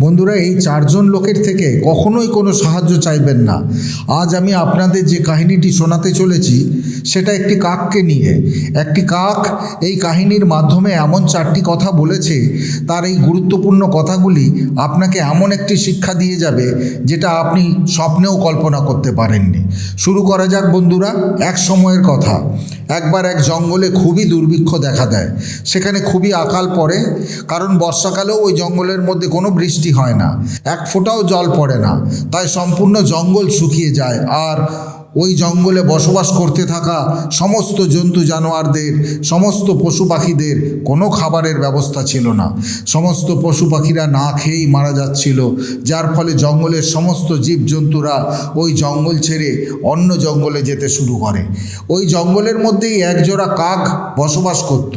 বন্ধুরা, এই চারজন লোকের থেকে কখনোই কোনো সাহায্য চাইবেন না। আজ আমি আপনাদের যে কাহিনীটি শোনাতে চলেছি সেটা একটি কাককে নিয়ে। একটি কাক এই কাহিনীর মাধ্যমে এমন চারটি কথা বলেছে, তার এই গুরুত্বপূর্ণ কথাগুলি আপনাকে এমন একটি শিক্ষা দিয়ে যাবে যেটা আপনি স্বপ্নেও কল্পনা করতে পারেননি। শুরু করা যাক বন্ধুরা। এক সময়ের কথা, একবার এক জঙ্গলে খুবই দুর্ভিক্ষ দেখা দেয়। সেখানে খুবই আকাল পড়ে, কারণ বর্ষাকালেও ওই জঙ্গলের মধ্যে কোনো বৃষ্টি হয় না, এক ফোঁটাও জল পড়ে না। তাই সম্পূর্ণ জঙ্গল শুকিয়ে যায়, আর ওই জঙ্গলে বসবাস করতে থাকা সমস্ত জন্তু জানোয়ারদের, সমস্ত পশু পাখিদের কোনো খাবারের ব্যবস্থা ছিল না। সমস্ত পশু পাখিরা না খেয়েই মারা যাচ্ছিল, যার ফলে জঙ্গলের সমস্ত জীবজন্তুরা ওই জঙ্গল ছেড়ে অন্য জঙ্গলে যেতে শুরু করে। ওই জঙ্গলের মধ্যেই একজোড়া কাক বসবাস করত।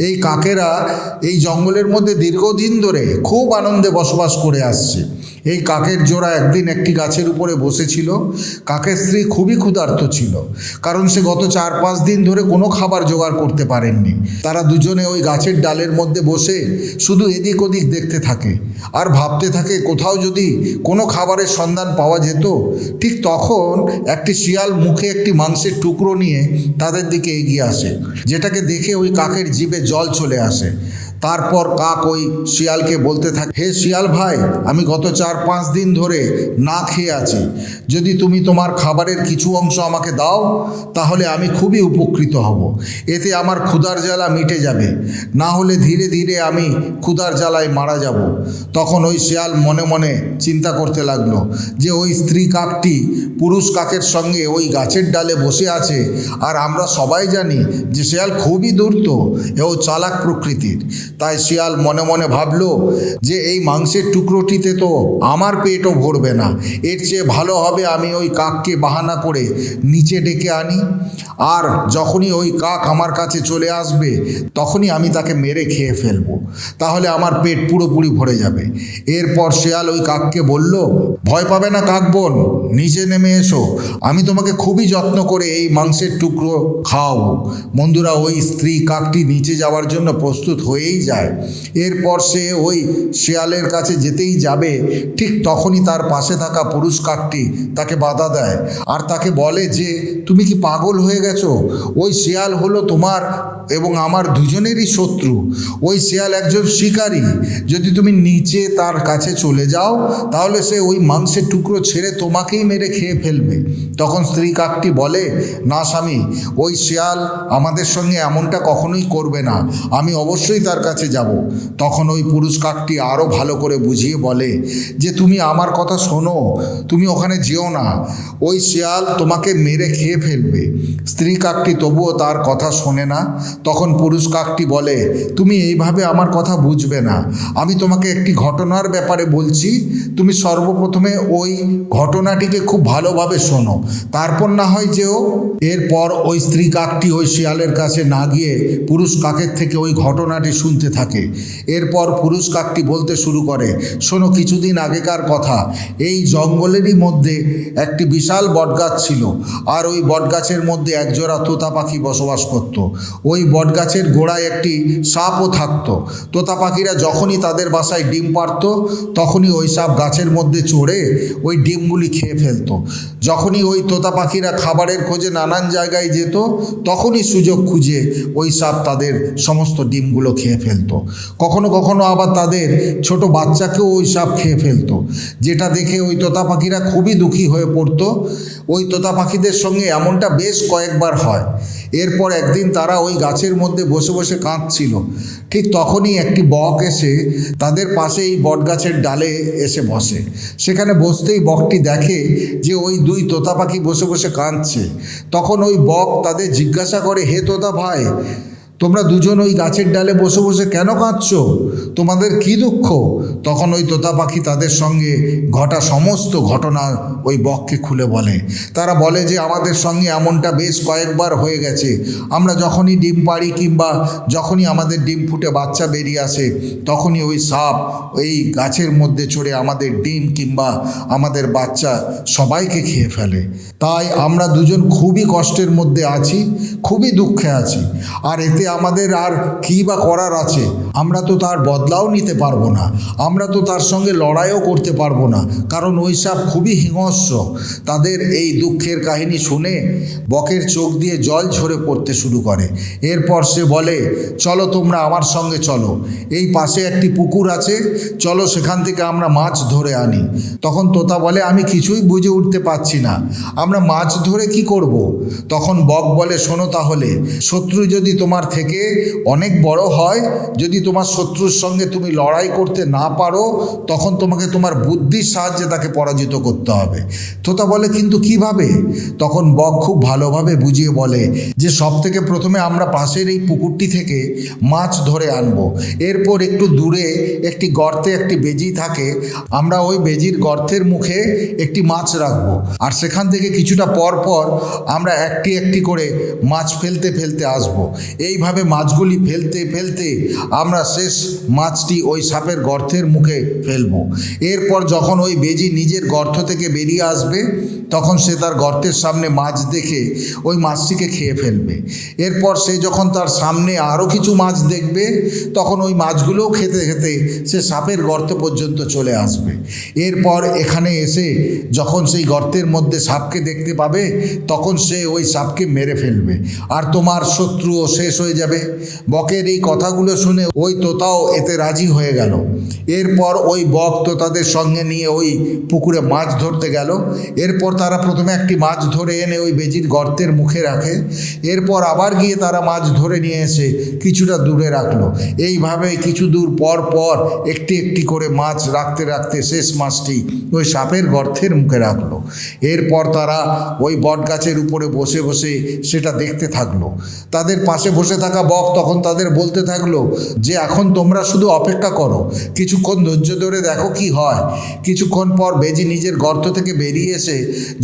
এই কাকেরা এই জঙ্গলের মধ্যে দীর্ঘদিন ধরে খুব আনন্দে বসবাস করে আসছে। এই কাকের জোড়া একদিন একটি গাছের উপরে বসেছিল। কাকের স্ত্রী খুবই ক্ষুধার্ত ছিল, কারণ সে গত 4-5 দিন ধরে কোনো খাবার জোগাড় করতে পারেননি। তারা দুজনে ওই গাছের ডালের মধ্যে বসে শুধু এদিক ওদিক দেখতে থাকে আর ভাবতে থাকে কোথাও যদি কোনো খাবারের সন্ধান পাওয়া যেত। ঠিক তখন একটি শিয়াল মুখে একটি মাংসের টুকরো নিয়ে তাদের দিকে এগিয়ে আসে, যেটাকে দেখে ওই কাকের জিভে জল চলে আসে। তারপর কাক ওই শিয়ালকে বলতে থাকে, হে শিয়াল ভাই, আমি গত 4-5 দিন ধরে না খেয়ে আছি। যদি তুমি তোমার খাবারের কিছু অংশ আমাকে দাও তাহলে আমি খুবই উপকৃত হব। এতে আমার ক্ষুধার জ্বালা মিটে যাবে, না হলে ধীরে ধীরে আমি ক্ষুধার জ্বালায় মারা যাব। তখন ওই শিয়াল মনে মনে চিন্তা করতে লাগলো যে ওই স্ত্রী কাকটি পুরুষ কাকের সঙ্গে ওই গাছের ডালে বসে আছে, আর আমরা সবাই জানি যে শিয়াল খুবই ধূর্ত ও চালাক প্রকৃতির। তাই শিয়াল মনে মনে ভাবলো যে এই মাংসের টুকরোটিতে তো আমার পেটও ভরবে না, এর চেয়ে ভালো হবে আমি ওই কাককে বাহানা করে নিচে ডেকে আনি, আর যখনই ওই কাক আমার কাছে চলে আসবে তখনই আমি তাকে মেরে খেয়ে ফেলবো, তাহলে আমার পেট পুরোপুরি ভরে যাবে। এরপর শিয়াল ওই কাককে বলল, ভয় পাবে না কাক বোন, নিচে নেমে এসো, আমি তোমাকে খুবই যত্ন করে এই মাংসের টুকরো খাওয়াবো। বন্ধুরা, ওই স্ত্রী কাকটি নিচে যাওয়ার জন্য প্রস্তুত হয়েই যায়। এরপর সে ওই শিয়ালের কাছে যেতেই যাবে, ঠিক তখনই তার পাশে থাকা পুরুষ কাকটি তাকে বাধা দেয় আর তাকে বলে যে তুমি কি পাগল হয়ে গেছো? ওই শিয়াল হলো তোমার এবং আমার দুজনেরই শত্রু। ওই শিয়াল একজন শিকারী, যদি তুমি নিচে তার কাছে চলে যাও তাহলে সে ওই মাংসের টুকরো ছেড়ে তোমাকেই মেরে খেয়ে ফেলবে। তখন স্ত্রী কাকটি বলে, না স্বামী, ওই শিয়াল আমাদের সঙ্গে এমনটা কখনোই করবে না, আমি অবশ্যই তার কাছে যাব। তখন ওই পুরুষ কাকটি আরও ভালো করে বুঝিয়ে বলে যে তুমি আমার কথা শোনো, তুমি ওখানে যেও না, ওই শিয়াল তোমাকে মেরে খেয়ে ফেলবে। স্ত্রী কাকটি তবুও তার কথা শোনে না। তখন পুরুষ কাকটি বলে, তুমি এইভাবে আমার কথা বুঝবে না, আমি তোমাকে একটি ঘটনার ব্যাপারে বলছি, তুমি সর্বপ্রথমে ওই ঘটনাটিকে খুব ভালোভাবে শোনো, তারপর না হয় যেও। এরপর ওই স্ত্রী কাকটি ওই শিয়ালের কাছে না গিয়ে পুরুষ কাকের থেকে ওই ঘটনাটি শুনতে থাকে। এরপর পুরুষ কাকটি বলতে শুরু করে, শোনো, কিছুদিন আগেকার কথা, এই জঙ্গলেরই মধ্যে একটি বিশাল বটগাছ ছিল, আর ওই বটগাছের মধ্যে একজোড়া তোতা পাখি বসবাস করত। ওই বটগাছের গোড়ায় একটি সাপও থাকত। তোতা পাখিরা যখনই তাদের বাসায় ডিম পাড়ত তখনই ওই সাপ গাছের মধ্যে চড়ে ওই ডিমগুলি খেয়ে ফেলত। যখনই ওই তোতা পাখিরা খাবারের খোঁজে নানান জায়গায় যেত তখনই সুযোগ খুঁজে ওই সাপ তাদের সমস্ত ডিমগুলো খেয়ে ফেলত। কখনো কখনো আবার তাদের ছোট বাচ্চাকেও ওই সাপ খেয়ে ফেলত, যেটা দেখে ওই তোতা পাখিরা খুবই দুঃখী হয়ে পড়ত। ওই তোতা পাখিদের সঙ্গে এমনটা বেশ কয়েকবার হয়। এরপর একদিন তারা ওই গাছের মধ্যে বসে বসে কাঁদছিল। ঠিক তখনই একটি বক এসে তাদের পাশেই বটগাছের ডালে এসে বসে। সেখানে বসতেই বকটি দেখে যে ওই দুই তোতা পাখি বসে বসে কাঁদছে। তখন ওই বক তাদের জিজ্ঞাসা করে, হে তোতা ভাই, তোমরা দুজন ওই গাছের ডালে বসে বসে কেন কাঁদছো? তোমাদের কি দুঃখ? তখন ওই তোতা পাখি তাদের সঙ্গে ঘটা সমস্ত ঘটনা ওই বককে খুলে বলে। তারা বলে যে আমাদের সঙ্গে এমনটা বেশ কয়েকবার হয়ে গেছে, আমরা যখনই ডিম পাড়ি কিংবা যখনই আমাদের ডিম ফুটে বাচ্চা বেরিয়ে আসে তখনই ওই সাপ ওই গাছের মধ্যে চড়ে আমাদের ডিম কিংবা আমাদের বাচ্চা সবাইকে খেয়ে ফেলে। তাই আমরা দুজন খুবই কষ্টের মধ্যে আছি, খুবই দুঃখে আছি, আর এতে আমাদের আর কী বা করার আছে? আমরা তো তার বদলাও নিতে পারবো না, আমরা তো তার সঙ্গে লড়াইও করতে পারবো না, কারণ ওই সাপ খুবই হিংস্র। তাদের এই দুঃখের কাহিনী শুনে বকের চোখ দিয়ে জল ঝরে পড়তে শুরু করে। এরপর সে বলে, চলো তোমরা আমার সঙ্গে চলো, এই পাশে একটি পুকুর আছে, চলো সেখান থেকে আমরা মাছ ধরে আনি। তখন তোতা বলে, আমি কিছুই বুঝে উঠতে পারছি না, আমরা মাছ ধরে কি করব? তখন বক বলে, শোনো তাহলে, শত্রু যদি তোমার থেকে অনেক বড় হয়, যদি তোমার শত্রুর সঙ্গে তুমি লড়াই করতে না পারো, তখন তোমাকে তোমার বুদ্ধির সাহায্যে তাকে পরাজিত করতে হবে। তোতা বলে, কিন্তু কিভাবে? তখন বক খুব ভালোভাবে বুঝিয়ে বলে যে সব থেকে প্রথমে আমরা পাশের এই পুকুরটি থেকে মাছ ধরে আনবো, এরপর একটু দূরে একটি গর্তে একটি বেজি থাকে, আমরা ওই বেজির গর্তের মুখে একটি মাছ রাখবো, আর সেখান থেকে কিছুটা পর পর আমরা একটি একটি করে মাছ ফেলতে ফেলতে আসব। এইভাবে মাছগুলি ফেলতে ফেলতে আমরা শেষ মাছটি ওই সাপের গর্তের মুখে ফেলবো। এরপর যখন ওই বেজি নিজের গর্ত থেকে বেরিয়ে আসবে, তখন সে তার গর্তের সামনে মাছ দেখে ওই মাছটিকে খেয়ে ফেলবে। এরপর সে যখন তার সামনে আরও কিছু মাছ দেখবে, তখন ওই মাছগুলোও খেতে খেতে সে সাপের গর্ত পর্যন্ত চলে আসবে। এরপর এখানে এসে যখন সেই গর্তের মধ্যে সাপকে দেখতে পাবে, তখন সে ওই সাপকে মেরে ফেলবে, আর তোমার শত্রুও শেষ হয়ে যাবে। বকের এই কথাগুলো শুনে ওই তোতাও এতে রাজি হয়ে গেল। এরপর ওই বক তোতাদের সঙ্গে নিয়ে ওই পুকুরে মাছ ধরতে গেল। এরপর তারা প্রথমে একটি মাছ ধরে এনে ওই বেজির গর্তের মুখে রাখে, এরপর আবার গিয়ে তারা মাছ ধরে নিয়ে এসে কিছুটা দূরে রাখলো। এইভাবে কিছু দূর পর পর একটি একটি করে মাছ রাখতে রাখতে শেষ মাছটি ওই সাপের গর্তের মুখে রাখলো। এরপর তারা ওই বট গাছের উপরে বসে বসে সেটা দেখতে থাকলো। তাদের পাশে বসে থাকা বক তখন তাদের বলতে থাকলো যে এখন তোমরা শুধু অপেক্ষা করো, কিছুক্ষণ ধৈর্য ধরে দেখো কি হয়। কিছুক্ষণ পর বেজি নিজের গর্ত থেকে বেরিয়ে এসে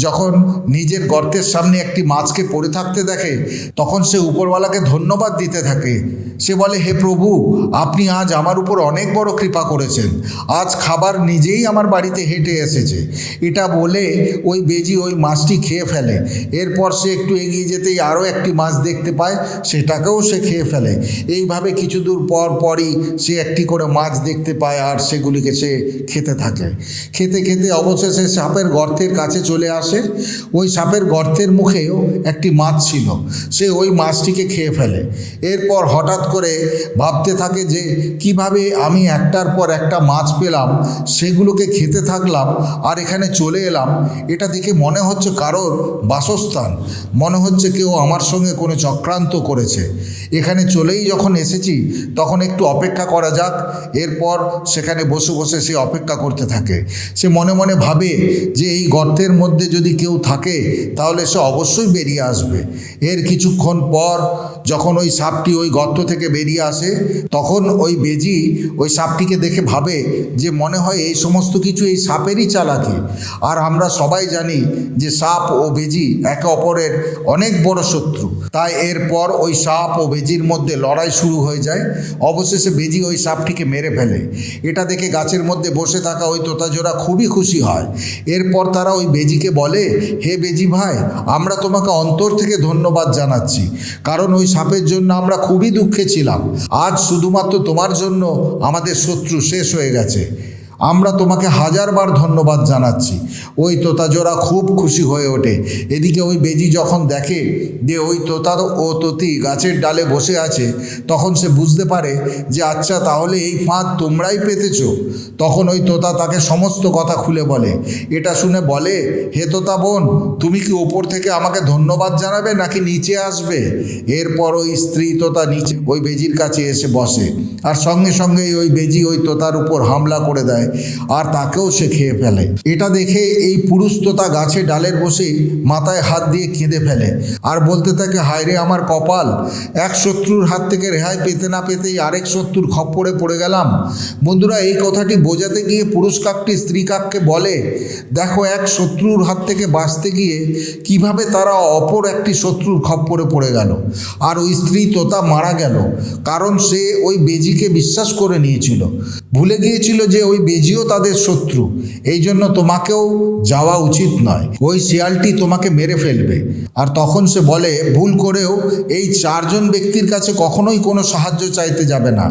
যখন নিজের গর্তের সামনে একটি মাছকে পড়ে থাকতে দেখে, তখন সে উপরওয়ালাকে ধন্যবাদ দিতে থাকে। সে বলে, হে প্রভু, আপনি আজ আমার উপর অনেক বড় কৃপা করেছেন, আজ খাবার নিজেই আমার বাড়িতে হেঁটে এসেছে। এটা বলে ওই বেজি ওই মাছটি খেয়ে ফেলে। এরপর সে একটু এগিয়ে যেতেই আরও একটি মাছ দেখতে পায়, সেটাকেও সে খেয়ে ফেলে। এইভাবে কিছু দূর পর পরই সে একটি করে মাছ দেখতে পায়, আর সেগুলিকে সে খেতে থাকে। খেতে খেতে অবশেষে সাপের গর্তের কাছে চলে আসে। ওই সাপের গর্তের মুখেও একটি মাছ ছিল, সে ওই মাছটিকে খেয়ে ফেলে। এরপর হঠাৎ করে ভাবতে থাকে যে কিভাবে আমি একটার পর একটা মাছ পেলাম, সেগুলোকে খেতে থাকলাম, আর এখানে চলে এলাম। এটা দেখে মনে হচ্ছে কারোর বাসস্থান, মনে হচ্ছে কেউ আমার সঙ্গে কোনো চক্রান্ত করেছে। এখানে চলেই যখন এসেছি, তখন একটু অপেক্ষা করা যাক। এরপর সেখানে বসে বসে সে অপেক্ষা করতে থাকে। সে মনে মনে ভাবে যে এই গর্তের মধ্যে যদি কেউ থাকে, তাহলে সে অবশ্যই বেরিয়ে আসবে। এর কিছুক্ষণ পর যখন ওই সাপটি ওই গর্ত থেকে বেরিয়ে আসে, তখন ওই বেজি ওই সাপটিকে দেখে ভাবে যে মনে হয় এই সমস্ত কিছু এই সাপেরই চালাকি। আর আমরা সবাই জানি যে সাপ ও বেজি একে অপরের অনেক বড় শত্রু। তাই এরপর ওই সাপ ও বেজির মধ্যে লড়াই শুরু হয়ে যায়। অবশেষে বেজি ওই সাপটিকে মেরে ফেলে। এটা দেখে গাছের মধ্যে বসে থাকা ওই তোতাজোড়া খুবই খুশি হয়। এরপর তারা ওই বেজিকে বলে, হে বেজি ভাই, আমরা তোমাকে অন্তর থেকে ধন্যবাদ জানাচ্ছি, কারণ ওই সাপের জন্য আমরা খুবই দুঃখে ছিলাম। আজ শুধুমাত্র তোমার জন্য আমাদের শত্রু শেষ হয়ে গেছে। আমরা তোমাকে হাজারবার ধন্যবাদ জানাচ্ছি। ওই তোতাজোড়া খুব খুশি হয়ে ওঠে। এদিকে ওই বেজি যখন দেখে যে ওই তোতা ও ততি গাছের ডালে বসে আছে, তখন সে বুঝতে পারে যে আচ্ছা, তাহলে এই ফাঁদ তোমরাই পেতেছ। তখন ওই তোতা তাকে সমস্ত কথা খুলে বলে। এটা শুনে বলে, হে তোতা বোন, তুমি কি ওপর থেকে আমাকে ধন্যবাদ জানাবে নাকি নিচে আসবে? এরপর ওই স্ত্রী তোতা নিচে ওই বেজির কাছে এসে বসে, আর সঙ্গে সঙ্গেই ওই বেজি ওই তোতার উপর হামলা করে দেয়, আর তাকেও সে খেয়ে ফেলে। এটা দেখে এই পুরুষ তোতা গাছে ডালের বসে মাথায় হাত দিয়ে কেঁদে ফেলে, আর বলতে থাকে, হায় রে আমার কপাল, এক শত্রুর হাত থেকে রেহাই পেতে না পেতেই আরেক শত্রুর খপ্পরে পড়ে গেলাম। বন্ধুরা, এই কথাটি বোঝাতে গিয়ে পুরুষ কাকটি স্ত্রী কাককে বলে, দেখো, এক শত্রুর হাত থেকে বাঁচতে গিয়ে কিভাবে তারা অপর একটি শত্রুর খপ্পরে পড়ে গেল, আর ওই স্ত্রী তোতা মারা গেল, কারণ সে ওই বেজিকে বিশ্বাস করে নিয়েছিল। ভুলে গিয়েছিল যে ওই বেজিও তাদের শত্রু, এই জন্য তোমাকেও যাওয়া উচিত নয়, ওই শিয়ালটি তোমাকে মেরে ফেলবে। আর তখন সে বলে, ভুল করেও এই 4 জন ব্যক্তির কাছে কখনোই কোনো সাহায্য চাইতে যাবে না।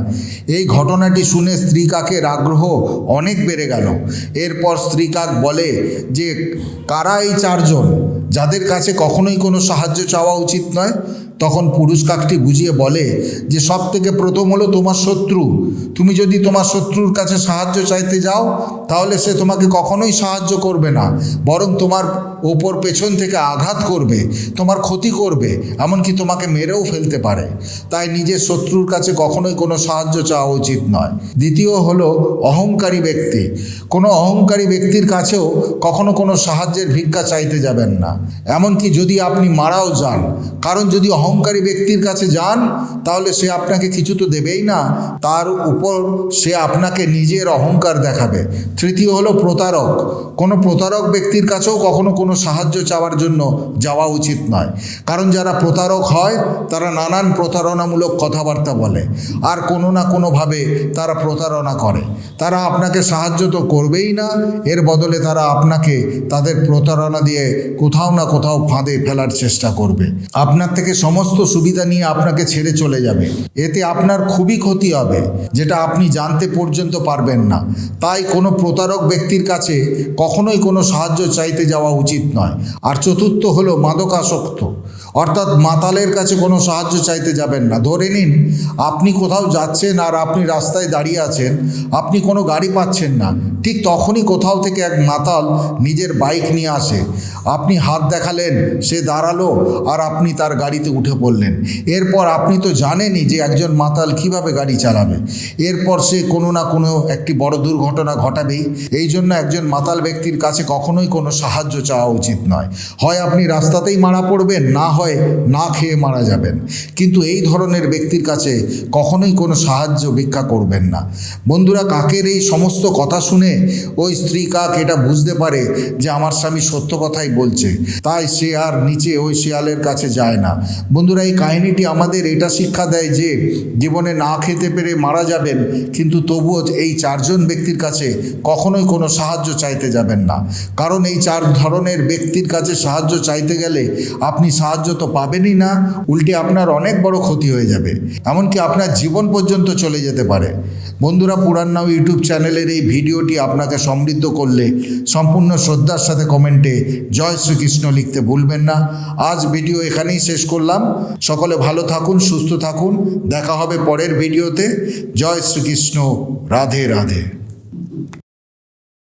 এই ঘটনাটি শুনে স্ত্রী কাকের আগ্রহ অনেক বেড়ে গেল। এরপর স্ত্রী কাক বলে যে, কারা এই 4 জন যাদের কাছে কখনোই কোনো সাহায্য চাওয়া উচিত নয়? তখন পুরুষ কাকটি বুঝিয়ে বলে যে, সব থেকে প্রথম হলো তোমার শত্রু। তুমি যদি তোমার শত্রুর কাছে সাহায্য চাইতে যাও তাহলে সে তোমাকে কখনোই সাহায্য করবে না, বরং তোমার ওপর পেছন থেকে আঘাত করবে, তোমার ক্ষতি করবে, এমনকি তোমাকে মেরেও ফেলতে পারে। তাই নিজের শত্রুর কাছে কখনোই কোনো সাহায্য চাওয়া উচিত নয়। দ্বিতীয় হলো অহংকারী ব্যক্তি। কোনো অহংকারী ব্যক্তির কাছেও কখনো কোনো সাহায্যের ভিক্ষা চাইতে যাবেন না, এমনকি যদি আপনি মারাও যান। কারণ যদি অহংকারী ব্যক্তির কাছে যান তাহলে সে আপনাকে কিছু তো দেবেই না, তার উপর সে আপনাকে নিজের অহংকার দেখাবে। তৃতীয় হলো প্রতারক। কোনো প্রতারক ব্যক্তির কাছেও কখনো কোনো সাহায্য চাওয়ার জন্য যাওয়া উচিত নয়, কারণ যারা প্রতারক হয় তারা নানান প্রতারণামূলক কথাবার্তা বলে আর কোনো না কোনোভাবে তারা প্রতারণা করে। তারা আপনাকে সাহায্য তো করবেই না, এর বদলে তারা আপনাকে তাদের প্রতারণা দিয়ে কোথাও না কোথাও ফাঁদে ফেলার চেষ্টা করবে। আপনার থেকে সমস্ত সুবিধা নিয়ে আপনাকে ছেড়ে চলে যাবে। এতে আপনার খুবই ক্ষতি হবে, যেটা আপনি জানতে পর্যন্ত পারবেন না। তাই কোনো প্রতারক ব্যক্তির কাছে কখনোই কোনো সাহায্য চাইতে যাওয়া উচিত নয়। আর চতুর্থ হলো মাদকাসক্ত, অর্থাৎ মাতালের কাছে কোনো সাহায্য চাইতে যাবেন না। ধরে নিন আপনি কোথাও যাচ্ছেন আর আপনি রাস্তায় দাঁড়িয়ে আছেন, আপনি কোনো গাড়ি পাচ্ছেন না। ঠিক তখনই কোথাও থেকে এক মাতাল নিজের বাইক নিয়ে আসে। আপনি হাত দেখালেন, সে দাঁড়ালো আর আপনি তার গাড়িতে উঠে পড়লেন। এরপর আপনি তো জানেনই যে একজন মাতাল কিভাবে গাড়ি চালাবে। এরপর সে কোনো না কোনো একটি বড় দুর্ঘটনা ঘটাবেই। এই জন্য একজন মাতাল ব্যক্তির কাছে কখনোই কোনো সাহায্য চাওয়া উচিত নয়। হয় আপনি রাস্তাতেই মারা পড়বেন, না হয় না খেয়ে মারা যাবেন। কিন্তু এই ধরনের ব্যক্তির কাছে কখনোই কোনো সাহায্য ভিক্ষা করবেন না। বন্ধুরা, কাকের এই সমস্ত কথা শুনে ওই স্ত্রী কাক এটা বুঝতে পারে যে আমার স্বামী সত্য কথাই বলছে, তাই সে আর নিচে ওই শিয়ালের কাছে যায় না। বন্ধুরা, এই কাহিনীটি আমাদের এটা শিক্ষা দেয় যে জীবনে না খেতে পেরে মারা যাবেন, কিন্তু তবুও এই 4 জন ব্যক্তির কাছে কখনোই কোনো সাহায্য চাইতে যাবেন না। কারণ এই 4 ধরনের ব্যক্তির কাছে সাহায্য চাইতে গেলে আপনি সাহায্য তো পাবেনই না, উল্টে আপনার অনেক বড় ক্ষতি হয়ে যাবে, এমনকি আপনার জীবন পর্যন্ত চলে যেতে পারে। বন্ধুরা, পুরাণ নাও ইউটিউব চ্যানেলের এই ভিডিওটি আপনাকে সমৃদ্ধ করলে সম্পূর্ণ শ্রদ্ধার সাথে কমেন্টে জয় শ্রীকৃষ্ণ লিখতে ভুলবেন না। আজ ভিডিও এখানেই শেষ করলাম। সকলে ভালো থাকুন, সুস্থ থাকুন। দেখা হবে পরের ভিডিওতে। জয় শ্রীকৃষ্ণ। রাধে রাধে।